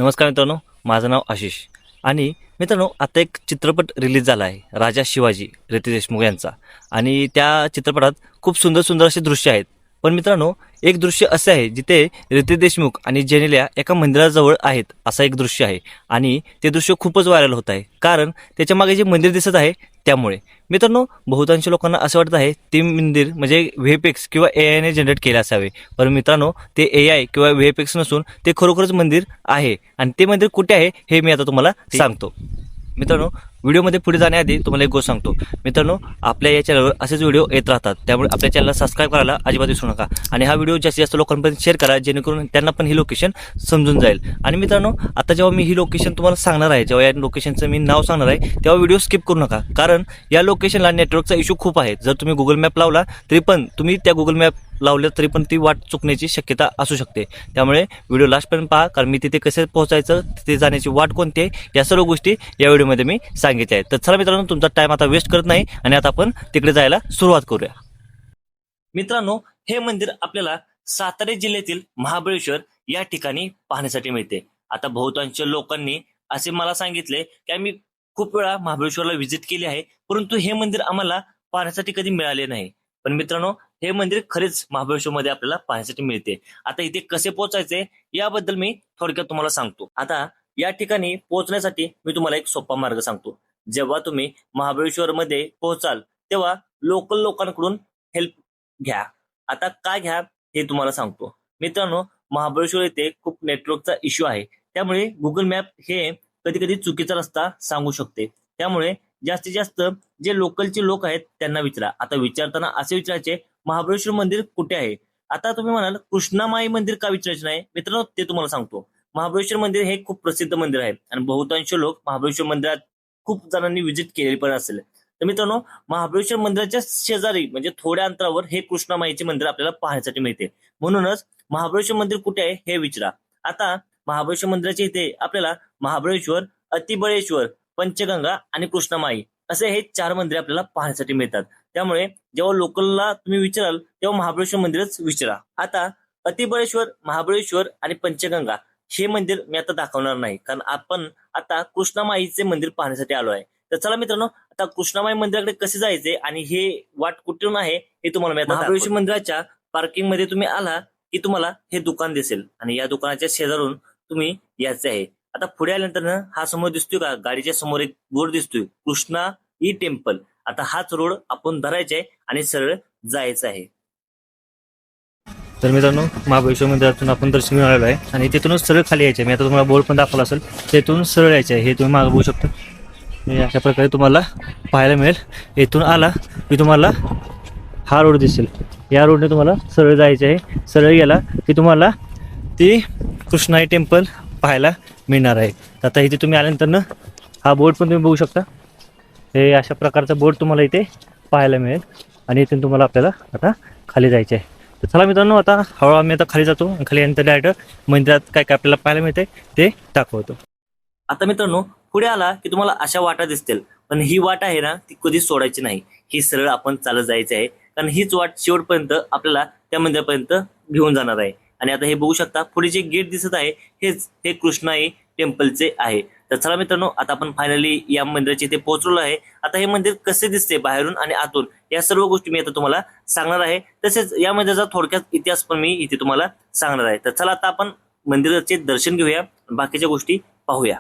नमस्कार मित्रांनो, माझं नाव आशिष आणि मित्रांनो आता एक चित्रपट रिलीज झाला आहे राजा शिवाजी रितेश देशमुख यांचा आणि त्या चित्रपटात खूप सुंदर सुंदर असे दृश्य आहेत. पण मित्रांनो एक दृश्य असे आहे जिथे रितेश देशमुख आणि जेनेलिया एका मंदिराजवळ आहेत असं एक दृश्य आहे आणि ते दृश्य खूपच व्हायरल होत आहे कारण त्याच्या मागे जे मंदिर दिसत आहे त्यामुळे. मित्रांनो बहुतांश लोकांना असं वाटत आहे ते मंदिर म्हणजे व्हीएफएक्स किंवा एआयने जनरेट केले असावे, पण मित्रांनो ते एआय किंवा व्हीएफएक्स नसून ते खरोखरच मंदिर आहे आणि ते मंदिर कुठे आहे हे मी आता तुम्हाला सांगतो. मित्रांनो व्हिडिओमध्ये पुढे जाण्याआधी तुम्हाला एक गोष्ट सांगतो. मित्रांनो आपल्या या चॅनलवर असेच व्हिडिओ येत राहतात, त्यामुळे आपल्या चॅनलला सबस्क्राईब करायला अजिबात विसरू नका आणि हा व्हिडिओ जास्तीत जास्त लोकांपर्यंत शेअर करा जेणेकरून त्यांना पण ही लोकेशन समजून जाईल. आणि मित्रांनो आता जेव्हा मी ही लोकेशन तुम्हाला सांगणार आहे, जेव्हा या लोकेशनचं मी नाव सांगणार आहे तेव्हा व्हिडिओ स्किप करू नका कारण या लोकेशनला नेटवर्कचा इश्यू खूप आहे. जर तुम्ही गुगल मॅप लावला तरी पण तुम्ही त्या गुगल मॅप लावलं तरी पण ती वाट चुकण्याची शक्यता असू शकते. त्यामुळे व्हिडिओ लास्टपर्यंत पहा कारण मी तिथे कसे पोहोचायचं, तिथे जाण्याची वाट कोणती आहे या सर्व गोष्टी या व्हिडिओमध्ये मी सांगितल्या आहेत. तर चला मित्रांनो तुमचा टाइम आता वेस्ट करत नाही आणि आता आपण तिकडे जायला सुरुवात करूया. मित्रांनो हे मंदिर आपल्याला सातारा जिल्ह्यातील महाबळेश्वर या ठिकाणी पाहण्यासाठी मिळते. आता बहुतांश लोकांनी असे मला सांगितले की आम्ही खूप वेळा महाबळेश्वरला व्हिजिट केली आहे, परंतु हे मंदिर आम्हाला पाहण्यासाठी कधी मिळाले नाही. पण मित्रांनो हे मंदिर खरेच महाबळेश्वरमध्ये आपल्याला पाहण्यासाठी मिळते. आता इथे कसे पोहोचायचे याबद्दल मी थोडक्यात तुम्हाला सांगतो. आता या ठिकाणी पोहोचण्यासाठी मी तुम्हाला एक सोपा मार्ग सांगतो. जेव्हा तुम्ही महाबळेश्वर मध्ये पोहोचाल तेव्हा लोकल लोकांकडून हेल्प घ्या. आता काय घ्या हे तुम्हाला सांगतो. मित्रांनो महाबळेश्वर येथे खूप नेटवर्कचा इश्यू आहे, त्यामुळे गुगल मॅप हे कधी कधी चुकीचा रस्ता सांगू शकते. त्यामुळे जास्तीत जास्त जे लोकलचे लोक आहेत त्यांना विचारा. आता विचारताना असे विचारायचे महाबळेश्वर मंदिर कुठे आहे. आता तुम्ही म्हणाल कृष्णामाई मंदिर का विचारायचे नाही. मित्रांनो ते तुम्हाला सांगतो. महाबळेश्वर मंदिर हे खूप प्रसिद्ध मंदिर आहे आणि बहुतांश लोक महाबळेश्वर मंदिरात खूप जणांनी व्हिजिट केलेली पण असेल. तर मित्रांनो महाबळेश्वर मंदिराच्या शेजारी म्हणजे थोड्या अंतरावर हे कृष्णामाईचे मंदिर आपल्याला पाहण्यासाठी मिळते. म्हणूनच महाबळेश्वर मंदिर कुठे आहे हे विचारा. आता महाबळेश्वर मंदिराच्या इथे आपल्याला महाबळेश्वर, अतिबळेश्वर, पंचगंगा आणि कृष्णामाई असे हे 4 मंदिरे आपल्याला पाहण्यासाठी मिळतात. त्यामुळे जेव्हा लोकलला तुम्ही विचाराल तेव्हा महाबळेश्वर मंदिरच विचारा. आता अतिबळेश्वर, महाबळेश्वर आणि पंचगंगा हे मंदिर मी आता दाखवणार नाही कारण आपण आता कृष्णामाईचे मंदिर पाहण्यासाठी आलो आहे. तर चला मित्रांनो आता कृष्णामाई मंदिराकडे कसे जायचे आणि हे वाट कुठून आहे हे तुम्हाला मी आता महाबळेश्वर मंदिराच्या पार्किंग मध्ये तुम्ही आला की तुम्हाला हे दुकान दिसेल आणि या दुकानाच्या शेजारून तुम्ही यायचे आहे. आता पुढे आल्यानंतर हा समोर दिसतोय का, गाडीच्या समोर एक बोर्ड दिसतोय कृष्णा ई टेम्पल. आता हाच रोड आपण धरायचा आहे आणि सरळ जायचं आहे. तर मित्रांनो महाबळेश्वर मंदिरातून आपण दर्शन घेऊन आलेलो आहे आणि तिथूनच सरळ खाली यायचे. मी आता तुम्हाला बोर्ड पण दाखवला असेल, तिथून सरळ यायचे आहे. हे तुम्ही मागे बघू शकता. अशा प्रकारे तुम्हाला पाहायला मिळेल. इथून आला की तुम्हाला हा रोड दिसेल. या रोडने तुम्हाला सरळ जायचे आहे. सरळ गेला की तुम्हाला ती कृष्णाई टेम्पल पाहायला मिळणार आहे. आता इथे तुम्ही आल्यानंतर हा बोर्ड पण तुम्ही बघू शकता. हे अशा प्रकारचा बोर्ड तुम्हाला इथे पाहायला मिळेल आणि इथून तुम्हाला आपल्याला आता खाली जायचे आहे. तर चला मित्रांनो आता हळूहळू आम्ही आता खाली जातो आणि खाली यानंतर डायरेक्ट मंदिरात काय काय आपल्याला पाहायला मिळते ते दाखवतो. आता मित्रांनो पुढे आला की तुम्हाला अशा वाटा दिसतील, पण ही वाट आहे ना ती कधी सोडायची नाही. ही सरळ आपण चालत जायची आहे कारण हीच वाट शेवटपर्यंत आपल्याला त्या मंदिरापर्यंत घेऊन जाणार आहे. आणि आता हे बघू शकता पुढे जे गेट दिसत आहे हेच हे कृष्णाई टेम्पलचे आहे. तर चला मित्रांनो आता आपण फायनली या मंदिराच्या इथे पोहोचलो आहे. आता हे मंदिर कसे दिसते बाहेरून आणि आतून या सर्व गोष्टी मी आता तुम्हाला सांगणार आहे. तसेच या मंदिराचा थोडक्यात इतिहास पण मी इथे तुम्हाला सांगणार आहे. तर चला आता आपण मंदिराचे दर्शन घेऊया, बाकीच्या गोष्टी पाहूया.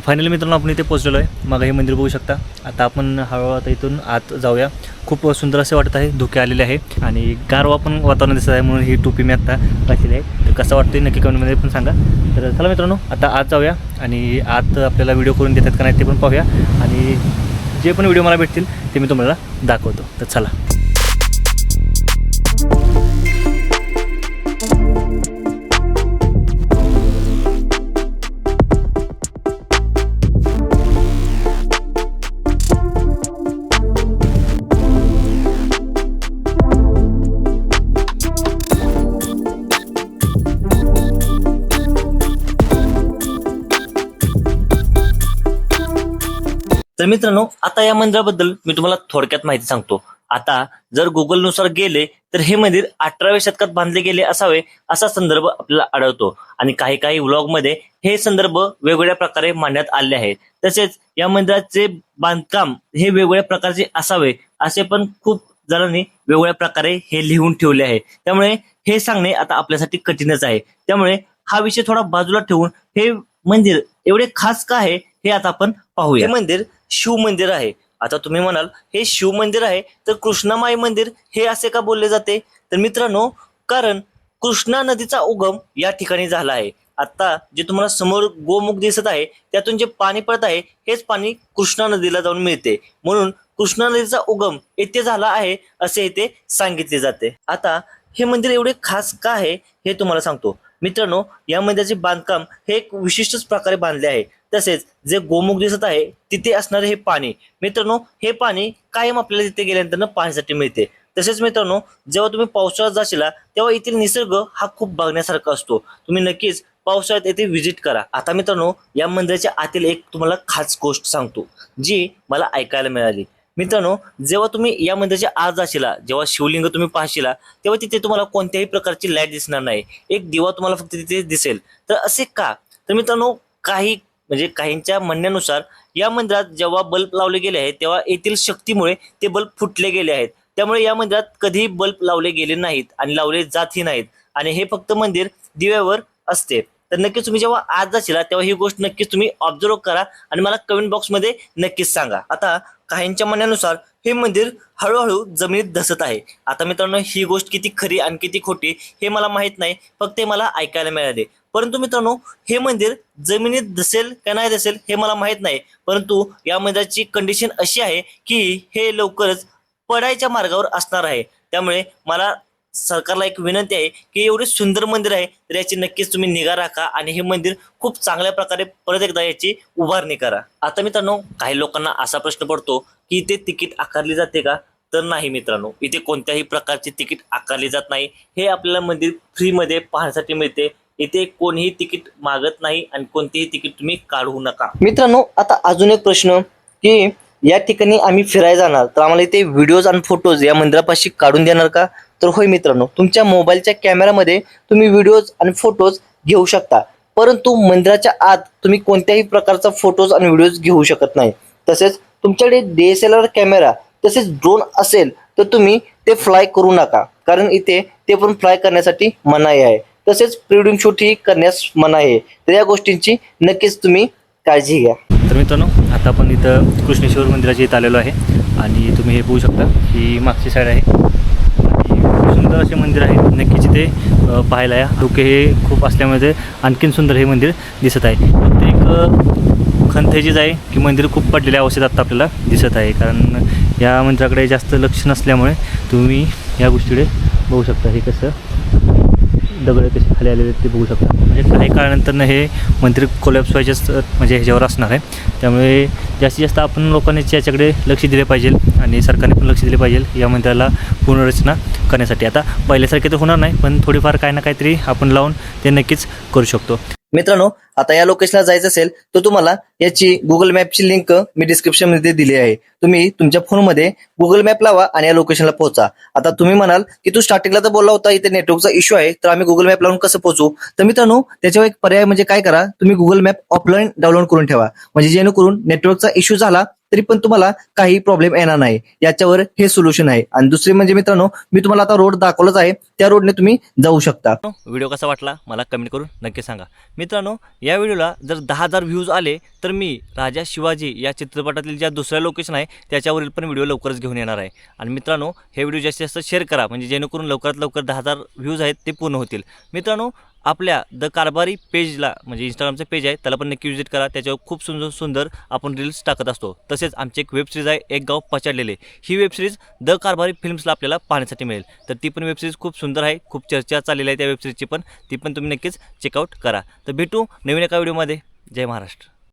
फायनली मित्रांनो आपण इथे पोहोचलेलो आहे. मग हे मंदिर बघू शकता. आता आपण हळूहळू आता इथून आत जाऊया. खूप सुंदर असे वाटत आहे. धुके आलेले आहे आणि गारवा पण वातावरण दिसत आहे म्हणून ही टोपी मी आता घातलेली आहे. तर कसं वाटतं नक्की कमेंटमध्ये पण सांगा. तर चला मित्रांनो आता आत जाऊया आणि आत आपल्याला व्हिडिओ करून देतात का नाही ते पण पाहूया आणि जे पण व्हिडिओ मला भेटतील ते मी तुम्हाला दाखवतो. तर चला. तर मित्रांनो, आता या मंदिराबद्दल मी तुम्हाला थोडक्यात माहिती सांगतो. आता जर गुगलनुसार गेले तर हे मंदिर 18व्या शतकात बांधले गेले असावे असा संदर्भ आपल्याला आढळतो आणि काही काही व्लॉगमध्ये हे संदर्भ वेगवेगळ्या प्रकारे मांडण्यात आले आहेत. तसेच या मंदिराचे बांधकाम हे वेगवेगळ्या प्रकारचे असावे असे पण खूप जणांनी वेगवेगळ्या प्रकारे हे लिहून ठेवले आहे. त्यामुळे हे सांगणे आता आपल्यासाठी कठीणच आहे. त्यामुळे हा विषय थोडा बाजूला ठेवून हे मंदिर एवढे खास का आहे हे आता आपण पाहूया. हे मंदिर शिव मंदिर आहे. आता तुम्ही म्हणाल हे शिव मंदिर आहे तर कृष्णामाई मंदिर हे असे का बोलले जाते? तर मित्रांनो, कारण कृष्णा नदीचा उगम या ठिकाणी झाला आहे. आता जे तुम्हाला समोर गोमुख दिसत आहे त्यातून जे पाणी पडत आहे हेच पाणी कृष्णा नदीला जाऊन मिळते. म्हणून कृष्णा नदीचा उगम येथे झाला आहे असे येथे सांगितले जाते. आता हे मंदिर एवढे खास का आहे हे तुम्हाला सांगतो. मित्रांनो, या मंदिराचे बांधकाम हे एक विशिष्ट प्रकारे बांधले आहे. तसेच जे गोमुख दिसत आहे तिथे असणारे हे पाणी, मित्रांनो, हे पाणी कायम आपल्याला तिथे गेल्यानंतर पाहण्यासाठी मिळते. तसेच मित्रांनो, जेव्हा तुम्ही पावसाळ्यात जाशीला तेव्हा येथील निसर्ग हा खूप बघण्यासारखा असतो. तुम्ही नक्कीच पावसाळ्यात येथे व्हिजिट करा. आता मित्रांनो, या मंदिराच्या आतील एक तुम्हाला खास गोष्ट सांगतो जी मला ऐकायला मिळाली. मित्रांनो, जेव्हा तुम्ही या मंदिराच्या आत जाशीला, जेव्हा शिवलिंग तुम्ही पाहशीला तेव्हा तिथे तुम्हाला कोणत्याही प्रकारची लाईट दिसणार नाही. एक दिवा तुम्हाला फक्त तिथे दिसेल. तर असे का? तर मित्रांनो, काहींच्या म्हणण्यानुसार या मंदिरात जेव्हा बल्ब लावले गेले आहेत तेव्हा येथील शक्तीमुळे ते बल्ब फुटले गेले आहेत. त्यामुळे या मंदिरात कधीही बल्ब लावले गेले नाहीत आणि लावले जातही नाहीत आणि हे फक्त मंदिर दिव्यावर असते. तर नक्कीच तुम्ही जेव्हा आत जाशीला तेव्हा ही गोष्ट नक्कीच तुम्ही ऑब्झर्व करा आणि मला कमेंट बॉक्समध्ये नक्कीच सांगा. आता काहींच्या म्हणण्यानुसार हे मंदिर हळूहळू जमिनीत धसत आहे. आता मित्रांनो, ही गोष्ट किती खरी आणि किती खोटी हे मला माहित नाही, फक्त हे मला ऐकायला मिळाले. परंतु मित्रांनो, हे मंदिर जमिनीत धसेल का नाही धसेल हे मला माहित नाही, परंतु या मंदिराची कंडिशन अशी आहे की हे लवकरच पडायच्या मार्गावर असणार आहे. त्यामुळे मला सरकारला एक विनंती आहे की एवढे सुंदर मंदिर आहे तर याची नक्कीच तुम्ही निगा राखा आणि हे मंदिर खूप चांगल्या प्रकारे परत एकदा याची उभारणी करा. आता मित्रांनो, काही लोकांना असा प्रश्न पडतो की इथे तिकीट आकारली जाते का? तर नाही मित्रांनो, इथे कोणत्याही प्रकारची तिकीट आकारली जात नाही. हे आपल्याला मंदिर फ्रीमध्ये पाहण्यासाठी मिळते. इथे कोणीही तिकीट मागत नाही आणि कोणतेही तिकीट तुम्ही काढू नका. मित्रांनो, आता अजून एक प्रश्न की या ठिकाणी आम्ही फिरायला जाणार तर आम्हाला इथे व्हिडिओज आणि फोटोज या मंदिरापाशी काढून देणार का? तर होय मित्रांनो, तुमच्या मोबाईलच्या कॅमेरामध्ये तुम्ही व्हिडिओज आणि फोटोज घेऊ शकता, परंतु मंदिराच्या आत तुम्ही कोणत्याही प्रकारचा फोटोज आणि व्हिडिओज घेऊ शकत नाही. तसेच तुमच्याकडे DSLR कॅमेरा तसेच ड्रोन असेल तर तुम्ही ते फ्लाय करू नका, कारण इथे ते पण फ्लाय करण्यासाठी मनाई आहे. तसेच प्री शूट ही करण्यास मनाई आहे. तर या गोष्टींची नक्कीच तुम्ही काळजी घ्या. तर मित्रांनो, आता आपण इथं कृष्णेश्वर मंदिराच्या इथं आलेलो आहे आणि तुम्ही हे बघू शकता ही मागची साईड आहे आणि खूप सुंदर असे मंदिर आहे. नक्कीच इथे पाहायला या. डोके हे खूप असल्यामुळे आणखीन सुंदर हे मंदिर दिसत आहे. फक्त एक खंत ह्याचीच आहे की मंदिर खूप पडलेल्या अवस्थेत आता आपल्याला दिसत आहे, कारण या मंदिराकडे जास्त लक्ष नसल्यामुळे तुम्ही या गोष्टीकडे बघू शकता. हे कसं दगड कसे खाली आलेले ते बघू शकता. म्हणजे काही काळानंतर हे मंदिर कोलॅप्स व्हायच्याच म्हणजे ह्याच्यावर असणार आहे. त्यामुळे जास्तीत जास्त आपण लोकांनी याच्याकडे लक्ष दिले पाहिजे आणि सरकारने पण लक्ष दिले पाहिजे या मंदिराला पुनर्रचना करण्यासाठी. आता पहिल्यासारखे तर होणार नाही, पण थोडीफार काही ना काहीतरी आपण लावून ते नक्कीच करू शकतो. मित्रांनो, आता या लोकेशनला जायचं असेल तर तुम्हाला याची गुगल मॅपची लिंक मी डिस्क्रिप्शनमध्ये दिली आहे. तुम्ही तुमच्या फोनमध्ये गुगल मॅप लावा आणि या लोकेशनला पोहोचा. आता तुम्ही म्हणाल की तू स्टार्टिंगला तर बोलला होता इथे नेटवर्कचा इश्यू आहे, तर आम्ही गुगल मॅप लावून कसं पोहोचू? तर मित्रांनो, त्याच्यावर एक पर्याय म्हणजे काय करा, तुम्ही गुगल मॅप ऑफलाईन डाउनलोड करून ठेवा, म्हणजे जेणेकरून नेटवर्कचा इश्यू झाला तरी पण तुम्हाला काही प्रॉब्लेम येणार नाही. याच्यावर हे सोल्युशन आहे. आणि दुसरे म्हणजे मित्रांनो, मी तुम्हाला आता रोड दाखवलाच आहे, त्या रोडने तुम्ही जाऊ शकता. व्हिडिओ कसा वाटला मला कमेंट करून नक्की सांगा. मित्रांनो, या व्हिडिओला जर 10,000 व्ह्यूज आले तर मी राजा शिवाजी या चित्रपटातील ज्या दुसऱ्या लोकेशन आहे त्याच्यावरील पण व्हिडिओ लवकरच घेऊन येणार आहे. आणि मित्रांनो, हे व्हिडिओ जास्तीत जास्त शेअर करा, म्हणजे जेणेकरून लवकरात लवकर 10,000 व्ह्यूज आहेत ते पूर्ण होतील. मित्रांनो, आपल्या द कारभारी पेजला म्हणजे इंस्टाग्रामचं पेज आहे त्याला पण नक्की व्हिजिट करा. त्याच्यावर खूप सुंदर सुंदर आपण रील्स टाकत असतो. तसेच आमची एक वेबसिरीज आहे एक गाव पछाडलेले. ही वेबसिरीज द कारभारी फिल्म्सला आपल्याला पाहण्यासाठी मिळेल. तर ती पण वेबसिरीज खूप सुंदर आहे, खूप चर्चा चाललेली आहे त्या वेबसिरीजची पण, ती पण तुम्ही नक्कीच चेकआउट करा. तर भेटू नवीन एका व्हिडिओमध्ये. जय महाराष्ट्र.